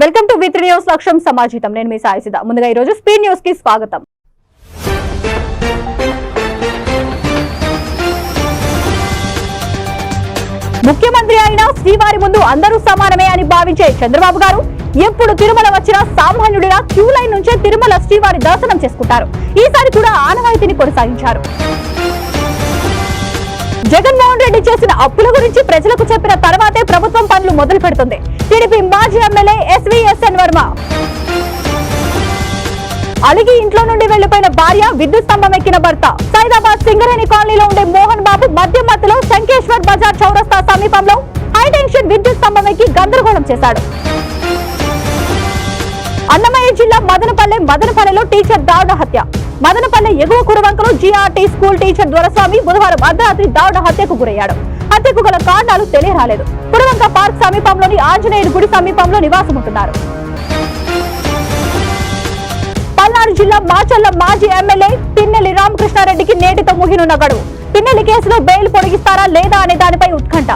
Welcome to వి3 news లక్ష్యం సమాజితం. నేను మీ సాయిసిద. ముందుగా ఈ రోజు స్పీడ్ న్యూస్ కి స్వాగతం. ముఖ్యమంత్రి అయిన శ్రీవారి ముందు అందరూ సమానమే అని భావించే చంద్రబాబు గారు ఎప్పుడు తిరుమల వచ్చినా సామాన్యుడిగా క్యూ లైన్ నుంచే తిరుమల శ్రీవారి దర్శనం చేసుకుంటారు. ఈసారి కూడా ఆనవాయితీని కొనసాగించారు. జగన్మోహన్ రెడ్డి చేసిన అప్పుల గురించి ప్రజలకు చెప్పిన తర్వాతే ప్రభుత్వం పనులు మొదలు పెడుతుంది. టీడీపీ మాజీ ఎమ్మెల్యే ఎస్వీఎస్ఎన్ వర్మ అలిగి ఇంట్లో నుండి వెళ్లిపోయిన భార్య, విద్యుత్ స్తంభం ఎక్కిన భర్త. సైదాబాద్ సింగరేణి కాలనీలో ఉండే మోహన్ బాబు మధ్యలో శంకేశ్వర్ బజార్ చౌరస్తా సమీపంలో హైటెన్షన్ విద్యుత్ స్తంభం ఎక్కి గందరగోళం చేశాడు. అన్నమయ్య జిల్లా మదనపల్లెలో టీచర్ దారుణ హత్య. మదనపల్లె ఎగువ కురవంకలో జీఆర్టీ స్కూల్ టీచర్ దొరస్వామి బుధవారం అర్ధరాత్రి దారుణ హత్యకు గురయ్యాడు. హత్యకు గల కారణాలు తెలియరాలేదు. కురవంక పార్క్ సమీపంలోని ఆంజనేయుడి గుడి సమీపంలో నివాసం ఉంటున్నారు. పల్నాడు జిల్లా మాచర్ల మాజీ ఎమ్మెల్యే పిన్నెల్లి రామకృష్ణారెడ్డికి నేటితో ముగినున్న గడువు. పిన్నెల్లి కేసులో బెయిల్ పొడిగిస్తారా లేదా అనే దానిపై ఉత్కంఠ.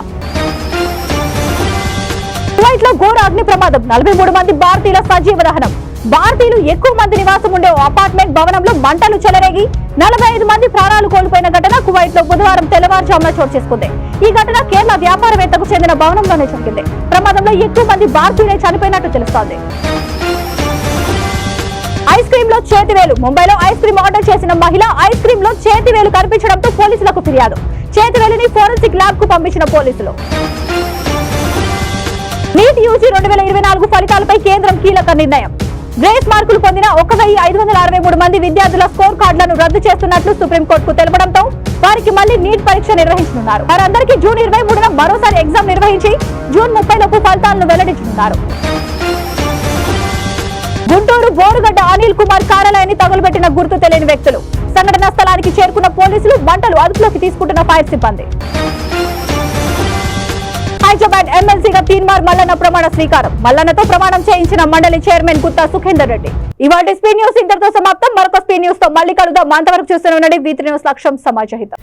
కువైట్ లో ఘోర అగ్ని ప్రమాదం. 43 మంది భారతీయుల సజీవ దహనం. భారతీయులు ఎక్కువ మంది నివాసం ఉండే అపార్ట్మెంట్ భవనంలో మంటలు చెలరేగి 45 మంది ప్రాణాలు కోల్పోయిన ఘటన కువైట్ లో బుధవారం తెల్లవారుజామున చోటు చేసుకుంది. ఈ ఘటన కేరళ వ్యాపారవేత్తకు చెందిన భవనంలోనే జరిగింది. ప్రమాదంలో ఎక్కువ మంది భారతీయులే చనిపోయినట్టు తెలుస్తోంది. ఐస్ క్రీమ్ లో చేతివేలు. ముంబైలో ఐస్ క్రీమ్ ఆర్డర్ చేసిన మహిళ ఐస్ క్రీమ్ లో చేతివేలు కనిపించడంతో పోలీసులకు ఫిర్యాదు. చేతివేలుని ఫోరెన్సిక్ ల్యాబ్ కు పంపించిన పోలీసులు. నీట్ యూజీ 2024 ఫలితాలపై కేంద్రం కీలక నిర్ణయం. గ్రేస్ మార్కులు పొందిన 1563 మంది విద్యార్థుల స్కోర్ కార్డులను రద్దు చేస్తున్నట్లు సుప్రీంకోర్టుకు తెలపడంతో వారికి మళ్లీ నీట్ పరీక్ష నిర్వహించనున్నారు. వారందరికీ జూన్ 23న మరోసారి ఎగ్జామ్ నిర్వహించి జూన్ 30 లోపు ఫలితాలను వెల్లడించనున్నారు. గుంటూరు బోరుగడ్డ అనిల్ కుమార్ కార్యాలయాన్ని తగులబెట్టిన గుర్తు తెలియని వ్యక్తులు. సంఘటనా స్థలానికి చేరుకున్న పోలీసులు, మంటలు అదుపులోకి తీసుకుంటున్న ఫైర్ సిబ్బంది. హైదరాబాద్ ఎమ్మెల్సీగా తీన్మార్ మల్లన్న ప్రమాణ స్వీకారం. మల్లన్నతో ప్రమాణం చేయించిన మండలి చైర్మన్ గుత్తా సుఖేందర్ రెడ్డి. ఇవాళ స్పీడ్ న్యూస్ ఇంతటితో సమాప్తం. మరొక స్పీడ్ న్యూస్ తో మళ్ళీ కలుద్దాం. అంతవరకు చూస్తూనే ఉండండి వి3 న్యూస్ లక్ష్యం సమాజహితం.